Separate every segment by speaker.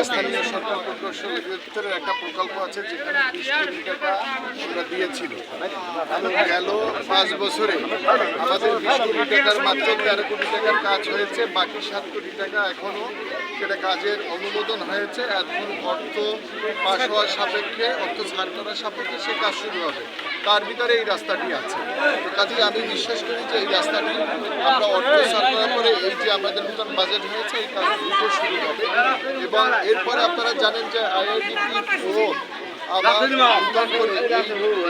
Speaker 1: স্থানীয় সরকার প্রকৌশলের ভিতরে একটা প্রকল্প আছে যেখানে 20 কোটি টাকা আমরা দিয়েছিল। গেল 5 বছরে আমাদের 20 কোটি টাকার মাত্র 13 কোটি টাকার কাজ হয়েছে, বাকি 7 কোটি টাকা এখনো সেটা কাজের অনুমোদন হয়েছে। এখন অর্থ পাস হওয়ার সাপেক্ষে, অর্থ ছাড় করার সাপেক্ষে সে কাজ শুরু হবে। তার ভিতরে এই রাস্তাটি আছে। তো কাজেই আমি বিশ্বাস করি যে এই রাস্তাটি আমরা অর্থ ছাড় করার পরে এই যে আমাদের নতুন বাজেট হয়েছে এই কাজ দ্রুত শুরু হবে। এবং এরপরে আপনারা জানেন যে আইআরডিপি আবার নূতন করে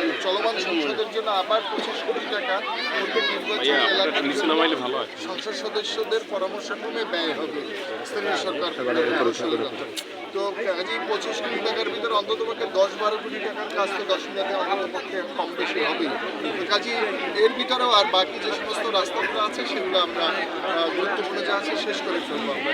Speaker 1: এই চলমান সংসদের জন্য আবার 25 কোটি টাকা নির্বাচনী এলাকার সংসদ সদস্যদের পরামর্শক্রমে ব্যয় হবে স্থানীয় সরকার। তো কাজেই 25 কোটি টাকার ভিতরে অন্তত পক্ষে 10-12 কোটি টাকার কাজ তো 10 মিনিটে অন্তত পক্ষে কম বেশি হবে। তো কাজেই এর ভিতরেও আর বাকি যে সমস্ত রাস্তাগুলো আছে সেগুলো আমরা গুরুত্বপূর্ণ যা আছে শেষ করে ফেলবো আমরা।